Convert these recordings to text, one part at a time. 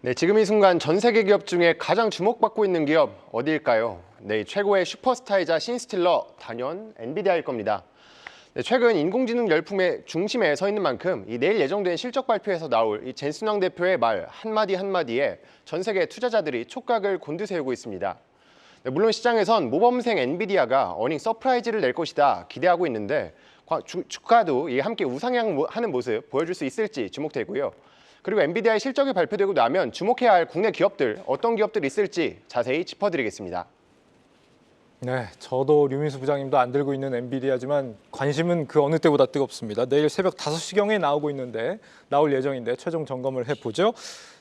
네, 지금 이 순간 전 세계 기업 중에 가장 주목받고 있는 기업 어디일까요? 네, 최고의 슈퍼스타이자 신스틸러 단연 엔비디아일 겁니다. 네, 최근 인공지능 열풍의 중심에 서 있는 만큼 내일 예정된 실적 발표에서 나올 이 젠슨 황 대표의 말 한마디 한마디에 전 세계 투자자들이 촉각을 곤두세우고 있습니다. 네, 물론 시장에선 모범생 엔비디아가 어닝 서프라이즈를 낼 것이다 기대하고 있는데 주가도 함께 우상향하는 모습 보여줄 수 있을지 주목되고요. 그리고 엔비디아의 실적이 발표되고 나면 주목해야 할 국내 기업들, 어떤 기업들이 있을지 자세히 짚어드리겠습니다. 네, 저도 류민수 부장님도 안 들고 있는 엔비디아지만 관심은 그 어느 때보다 뜨겁습니다. 내일 새벽 5시경에 나올 예정인데 최종 점검을 해보죠.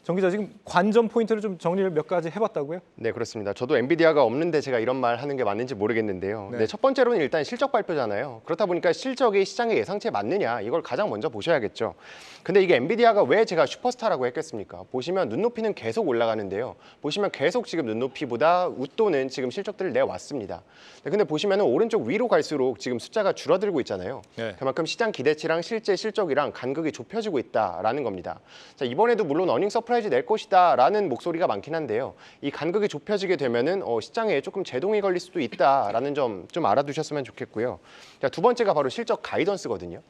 정 기자, 지금 관전 포인트를 좀 정리를 몇 가지 해봤다고요? 네, 그렇습니다. 저도 엔비디아가 없는데 제가 이런 말 하는 게 맞는지 모르겠는데요. 네. 네, 첫 번째로는 일단 실적 발표잖아요. 그렇다 보니까 실적이 시장의 예상치에 맞느냐 이걸 가장 먼저 보셔야겠죠. 근데 이게 엔비디아가 왜 제가 슈퍼스타라고 했겠습니까? 보시면 눈높이는 계속 올라가는데요. 보시면 계속 지금 눈높이보다 웃도는 지금 실적들을 내왔습니다. 네, 근데 보시면은 오른쪽 위로 갈수록 지금 숫자가 줄어들고 있잖아요. 네. 그만큼 시장 기대치랑 실제 실적이랑 간극이 좁혀지고 있다라는 겁니다. 자, 이번에도 물론 어닝 서프라이즈 낼 것이다라는 목소리가 많긴 한데요. 이 간극이 좁혀지게 되면은 시장에 조금 제동이 걸릴 수도 있다라는 점 좀 알아두셨으면 좋겠고요. 자, 두 번째가 바로 실적 가이던스거든요.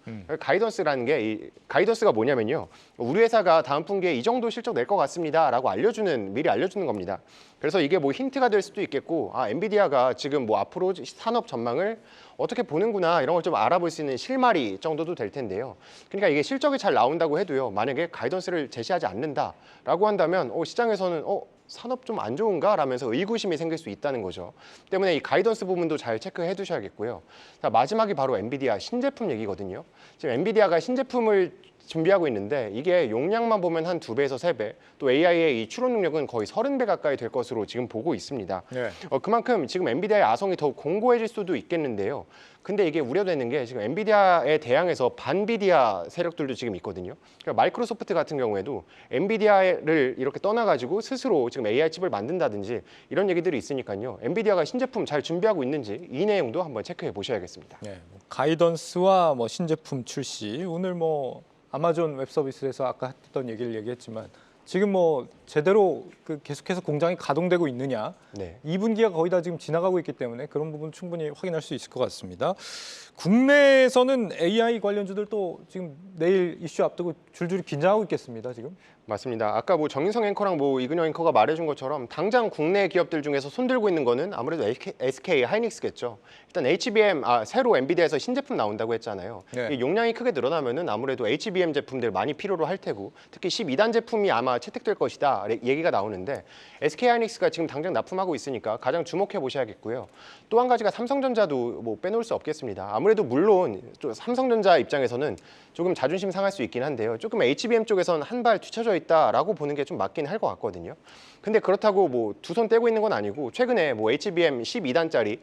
가이던스라는 게 가이던스가 뭐냐면요. 우리 회사가 다음 분기에 이 정도 실적 낼 것 같습니다라고 미리 알려주는 겁니다. 그래서 이게 뭐 힌트가 될 수도 있겠고, 엔비디아가 지금 뭐 앞으로 산업 전망을 어떻게 보는구나 이런 걸 좀 알아볼 수 있는 실마리 정도도 될 텐데요. 그러니까 이게 실적이 잘 나온다고 해도요. 만약에 가이던스를 제시하지 않는다라고 한다면 시장에서는 산업 좀 안 좋은가? 라면서 의구심이 생길 수 있다는 거죠. 때문에 이 가이던스 부분도 잘 체크해 두셔야겠고요. 자, 마지막이 바로 엔비디아 신제품 얘기거든요. 지금 엔비디아가 신제품을 준비하고 있는데 이게 용량만 보면 한 2배에서 3배, 또 AI의 이 추론 능력은 거의 30배 가까이 될 것으로 지금 보고 있습니다. 네. 그만큼 지금 엔비디아의 아성이 더욱 공고해질 수도 있겠는데요. 근데 이게 우려되는 게 지금 엔비디아에 대항해서 반비디아 세력들도 지금 있거든요. 그러니까 마이크로소프트 같은 경우에도 엔비디아를 이렇게 떠나가지고 스스로 지금 AI 칩을 만든다든지 이런 얘기들이 있으니까요. 엔비디아가 신제품 잘 준비하고 있는지 이 내용도 한번 체크해 보셔야겠습니다. 네, 가이던스와 신제품 출시, 오늘 아마존 웹 서비스에서 아까 했던 얘기를 얘기했지만 지금 제대로 계속해서 공장이 가동되고 있느냐, 네. 2분기가 거의 다 지금 지나가고 있기 때문에 그런 부분 충분히 확인할 수 있을 것 같습니다. 국내에서는 AI 관련주들도 지금 내일 이슈 앞두고 줄줄이 긴장하고 있겠습니다, 지금. 맞습니다. 아까 정인성 앵커랑 이근영 앵커가 말해준 것처럼 당장 국내 기업들 중에서 손들고 있는 거는 아무래도 SK 하이닉스겠죠. 일단 HBM 새로 엔비디아에서 신제품 나온다고 했잖아요. 네. 이 용량이 크게 늘어나면은 아무래도 HBM 제품들 많이 필요로 할 테고 특히 12단 제품이 아마 채택될 것이다 얘기가 나오는데 SK 하이닉스가 지금 당장 납품하고 있으니까 가장 주목해 보셔야겠고요. 또 한 가지가 삼성전자도 빼놓을 수 없겠습니다. 아무래도 물론 삼성전자 입장에서는 조금 자존심 상할 수 있긴 한데요. 조금 HBM 쪽에서는 한 발 뒤쳐져 있다라고 보는 게 좀 맞긴 할 것 같거든요. 근데 그렇다고 두 손 떼고 있는 건 아니고 최근에 HBM 12단짜리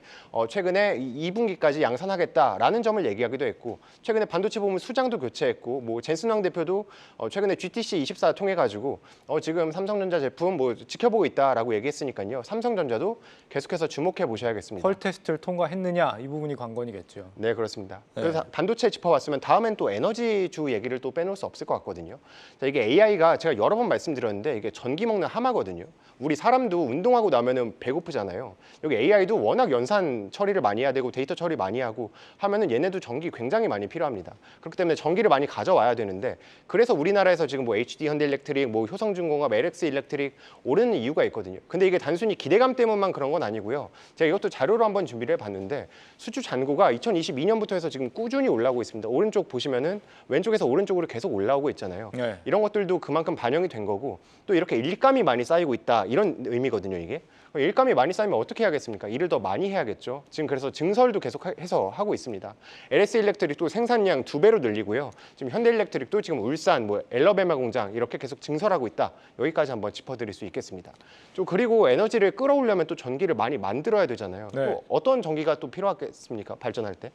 최근에 2분기까지 양산하겠다라는 점을 얘기하기도 했고 최근에 반도체 부문 수장도 교체했고 젠슨 황 대표도 최근에 GTC 24 통해 가지고 지금 삼성전자 제품 지켜보고 있다라고 얘기했으니까요. 삼성전자도 계속해서 주목해 보셔야겠습니다. 펄 테스트를 통과했느냐 이 부분이 관건이겠죠. 네, 그렇습니다. 네. 그래서 반도체 짚어봤으면 다음엔 또 에너지주 얘기를 또 빼놓을 수 없을 것 같거든요. 자, 이게 AI가 제가 여러 번 말씀드렸는데 이게 전기 먹는 하마거든요. 우리 사람도 운동하고 나면은 배고프잖아요. 여기 AI도 워낙 연산 처리를 많이 해야 되고 데이터 처리 많이 하고 하면은 얘네도 전기 굉장히 많이 필요합니다. 그렇기 때문에 전기를 많이 가져와야 되는데 그래서 우리나라에서 지금 HD 현대일렉트릭, 효성중공업, LX 일렉트릭 오르는 이유가 있거든요. 근데 이게 단순히 기대감 때문만 그런 건 아니고요. 제가 이것도 자료로 한번 준비를 해봤는데 수주 잔고가 2022년부터 해서 지금 꾸준히 올라오고 있습니다. 오른쪽 보시면은 왼쪽에서 오른쪽으로 계속 올라오고 있잖아요. 네. 이런 것들도 그만큼 반영이 된 거고 또 이렇게 일감이 많이 쌓이고 있다 이런 의미거든요. 이게 일감이 많이 쌓이면 어떻게 해야겠습니까? 일을 더 많이 해야겠죠. 지금 그래서 증설도 계속해서 하고 있습니다. LS 일렉트릭도 생산량 2배로 늘리고요. 지금 현대일렉트릭도 지금 울산, 엘러베마 공장 이렇게 계속 증설하고 있다. 여기까지 한번 짚어드릴 수 있겠습니다. 또 그리고 에너지를 끌어오려면 또 전기를 많이 만들어야 되잖아요. 네. 또 어떤 전기가 또 필요하겠습니까? 발전할 때?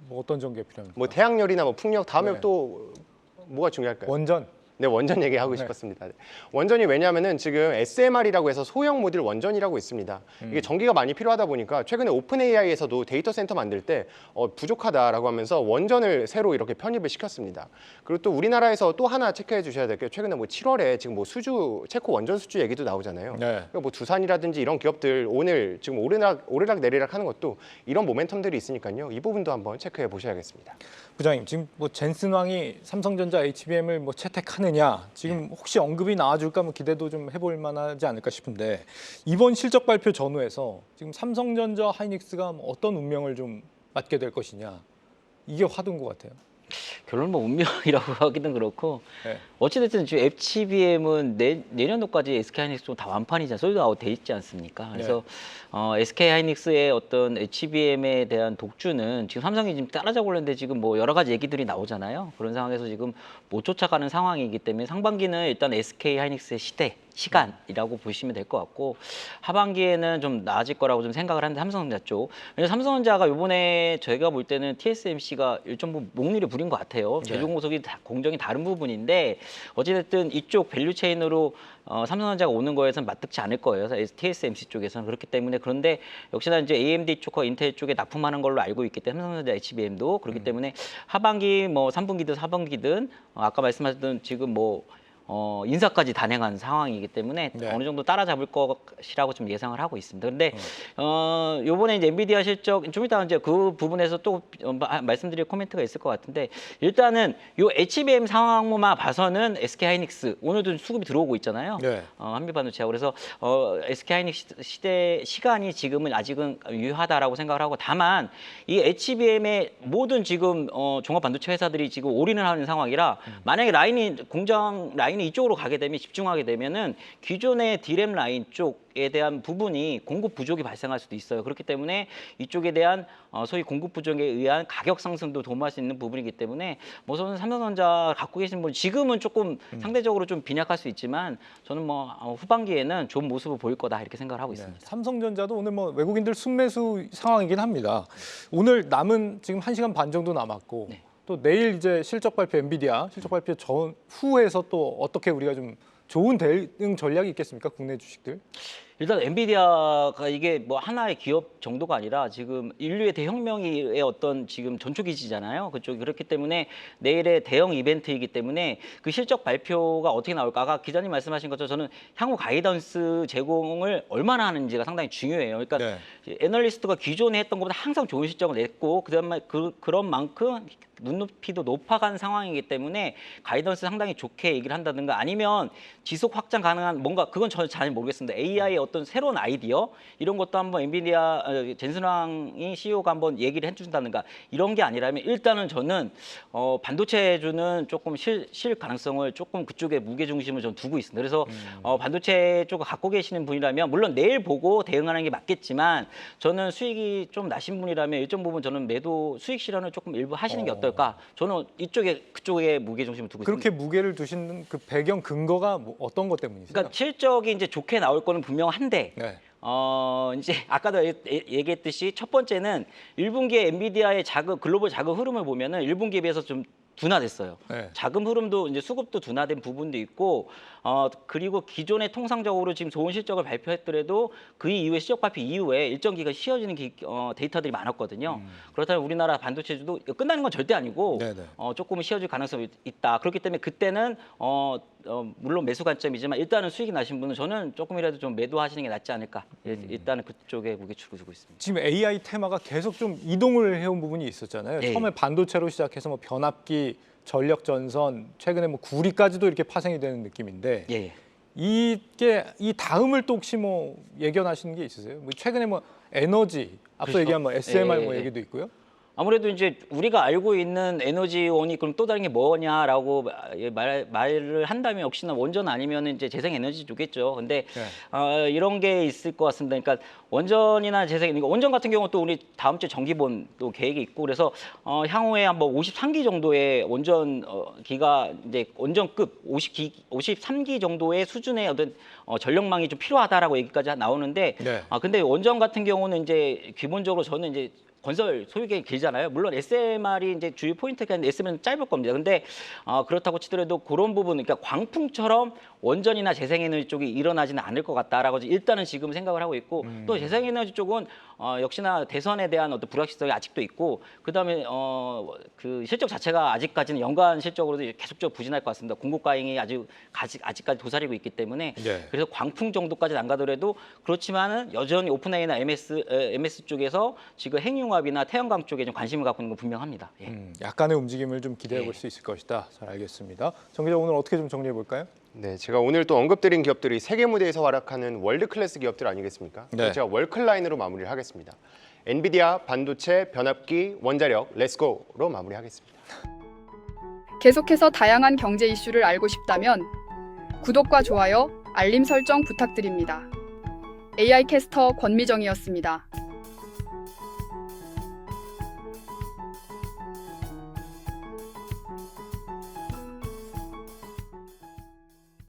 어떤 전기가 필요합니까? 태양열이나 풍력 다음에 네. 또 뭐가 중요할까요? 원전. 네, 원전 얘기하고 네. 싶었습니다. 네. 원전이 왜냐하면은 지금 SMR이라고 해서 소형 모듈 원전이라고 있습니다. 이게 전기가 많이 필요하다 보니까 최근에 오픈 AI에서도 데이터 센터 만들 때 부족하다라고 하면서 원전을 새로 이렇게 편입을 시켰습니다. 그리고 또 우리나라에서 또 하나 체크해 주셔야 될 게 최근에 뭐 7월에 지금 뭐 수주 체코 원전 수주 얘기도 나오잖아요. 네. 그러니까 뭐 두산이라든지 이런 기업들 오늘 지금 오르락 내리락 하는 것도 이런 모멘텀들이 있으니까요. 이 부분도 한번 체크해 보셔야겠습니다. 부장님, 지금 뭐 젠슨 왕이 삼성전자 HBM을 뭐 채택하느냐 지금 혹시 언급이 나와줄까 뭐 기대도 좀 해볼 만하지 않을까 싶은데 이번 실적 발표 전후에서 지금 삼성전자 하이닉스가 뭐 어떤 운명을 좀 맞게 될 것이냐 이게 화두인 것 같아요. 결론 뭐 운명이라고 하기는 그렇고 네. 어찌됐든 지금 HBM은 내년도까지 SK하이닉스 다 완판이잖아요. 솔드아웃 돼 있지 않습니까? 그래서 SK하이닉스의 어떤 HBM에 대한 독주는 지금 삼성이 지금 따라잡고 있는데 지금 뭐 여러 가지 얘기들이 나오잖아요. 그런 상황에서 지금 못 쫓아가는 상황이기 때문에 상반기는 일단 SK하이닉스의 시간이라고 보시면 될 것 같고 하반기에는 좀 나아질 거라고 좀 생각을 하는데 삼성전자 쪽. 왜냐면 삼성전자가 이번에 저희가 볼 때는 TSMC가 일정 부분 목리를 부린 것 같아요. 제조 공석이 공정이 다른 부분인데 어찌됐든 이쪽 밸류 체인으로 삼성전자가 오는 거에서는 맞닿지 않을 거예요. TSMC 쪽에서는 그렇기 때문에 그런데 역시나 이제 AMD 쪽과 인텔 쪽에 납품하는 걸로 알고 있기 때문에 삼성전자 HBM도 그렇기 때문에 하반기 뭐 3분기든 4분기든 아까 말씀하셨던 지금 뭐 인사까지 단행한 상황이기 때문에 네. 어느 정도 따라잡을 것이라고 좀 예상을 하고 있습니다. 그런데 요번에 이제 엔비디아 실적 좀 이따 이제 그 부분에서 또 말씀드릴 코멘트가 있을 것 같은데 일단은 요 HBM 상황만 봐서는 SK하이닉스 오늘도 수급이 들어오고 있잖아요. 네. 한미반도체하고 그래서 SK하이닉스 시간이 지금은 아직은 유효하다라고 생각을 하고 다만 이 HBM의 모든 지금 종합 반도체 회사들이 지금 올인을 하는 상황이라 만약에 공장 라인이 이쪽으로 가게 되면 집중하게 되면은 기존의 D램 라인 쪽에 대한 부분이 공급 부족이 발생할 수도 있어요. 그렇기 때문에 이쪽에 대한 소위 공급 부족에 의한 가격 상승도 도모할 수 있는 부분이기 때문에 뭐 저는 삼성전자 갖고 계신 분 지금은 조금 상대적으로 좀 빈약할 수 있지만 저는 뭐 후반기에는 좋은 모습을 보일 거다 이렇게 생각을 하고 있습니다. 삼성전자도 오늘 뭐 외국인들 순매수 상황이긴 합니다. 오늘 남은 지금 1시간 반 정도 남았고 네. 또 내일 이제 실적 발표 엔비디아 실적 발표 전후에서 또 어떻게 우리가 좀 좋은 대응 전략이 있겠습니까? 국내 주식들. 일단 엔비디아가 이게 뭐 하나의 기업 정도가 아니라 지금 인류의 대혁명의 어떤 지금 전초기지잖아요. 그쪽이 그렇기 때문에 내일의 대형 이벤트이기 때문에 그 실적 발표가 어떻게 나올까? 아까 기자님 말씀하신 것처럼 저는 향후 가이던스 제공을 얼마나 하는지가 상당히 중요해요. 그러니까 네. 애널리스트가 기존에 했던 것보다 항상 좋은 실적을 냈고 그런 만큼 눈높이도 높아간 상황이기 때문에 가이던스 상당히 좋게 얘기를 한다든가 아니면 지속 확장 가능한 뭔가 그건 저는 잘 모르겠습니다. AI의 어떤 새로운 아이디어 이런 것도 한번 엔비디아 젠슨왕이 CEO가 한번 얘기를 해준다든가 이런 게 아니라면 일단은 저는 반도체주는 조금 실 가능성을 조금 그쪽에 무게 중심을 좀 두고 있습니다. 그래서 반도체 쪽을 갖고 계시는 분이라면 물론 내일 보고 대응하는 게 맞겠지만 저는 수익이 좀 나신 분이라면 일정 부분 저는 매도 수익 실현을 조금 일부 하시는 게 어떨까? 저는 그쪽에 무게 중심을 두고 그렇게 있습니다. 무게를 두시는 그 배경 근거가 뭐 어떤 것 때문이세요? 그러니까 실적이 이제 좋게 나올 거는 분명한데 네. 이제 아까도 얘기했듯이 첫 번째는 1분기에 엔비디아의 글로벌 자금 흐름을 보면은 1분기에 비해서 좀 둔화됐어요. 네. 자금 흐름도 이제 수급도 둔화된 부분도 있고 그리고 기존에 통상적으로 지금 좋은 실적을 발표했더라도 그 이후에 실적 발표 이후에 일정 기간 쉬어지는 데이터들이 많았거든요. 그렇다면 우리나라 반도체주도 끝나는 건 절대 아니고 네네. 조금은 쉬어질 가능성이 있다. 그렇기 때문에 그때는 물론 매수 관점이지만 일단은 수익이 나신 분은 저는 조금이라도 좀 매도하시는 게 낫지 않을까. 일단은 그쪽에 무게추고 두고 있습니다. 지금 AI 테마가 계속 좀 이동을 해온 부분이 있었잖아요. 네. 처음에 반도체로 시작해서 뭐 변압기, 전력 전선, 최근에 뭐 구리까지도 이렇게 파생이 되는 느낌인데 예. 이게 이 다음을 또 혹시 뭐 예견하시는 게 있으세요? 뭐 최근에 뭐 에너지 앞서 그렇죠. 얘기한 뭐 SMR 예, 뭐 예. 얘기도 있고요. 아무래도 이제 우리가 알고 있는 에너지원이 그럼 또 다른 게 뭐냐라고 말을 한다면 역시나 원전 아니면 이제 재생 에너지 주겠죠. 근데 이런 게 있을 것 같습니다. 그러니까 원전이나 그러니까 원전 같은 경우 또 우리 다음 주 정기본 또 계획이 있고 그래서 향후에 한번 53기 정도의 원전 기가 이제 원전급 53기 정도의 수준의 어떤 전력망이 좀 필요하다라고 얘기까지 나오는데 네. 근데 원전 같은 경우는 이제 기본적으로 저는 이제 건설 소유기간이 길잖아요. 물론 SMR이 이제 주요 포인트가 있는데 SMR은 짧을 겁니다. 근데 그렇다고 치더라도 그런 부분, 그러니까 광풍처럼 원전이나 재생에너지 쪽이 일어나지는 않을 것 같다라고 일단은 지금 생각을 하고 있고 또 재생에너지 쪽은 역시나 대선에 대한 어떤 불확실성이 아직도 있고 그다음에 그 실적 자체가 아직까지는 연간 실적으로도 계속적으로 부진할 것 같습니다. 공급 과잉이 아직까지 도사리고 있기 때문에 네. 그래서 광풍 정도까지는 안 가더라도 그렇지만은 여전히 오픈AI나 MS 쪽에서 지금 핵융합이나 태양광 쪽에 좀 관심을 갖고 있는 건 분명합니다. 예. 약간의 움직임을 좀 기대해 볼 수 있을 것이다. 잘 알겠습니다. 정 기자 오늘 어떻게 좀 정리해 볼까요? 네, 제가 오늘 또 언급드린 기업들이 세계 무대에서 활약하는 월드 클래스 기업들 아니겠습니까? 네. 제가 월클라인으로 마무리를 하겠습니다. 엔비디아, 반도체, 변압기, 원자력, 렛츠고로 마무리하겠습니다. 계속해서 다양한 경제 이슈를 알고 싶다면 구독과 좋아요, 알림 설정 부탁드립니다. AI 캐스터 권미정이었습니다.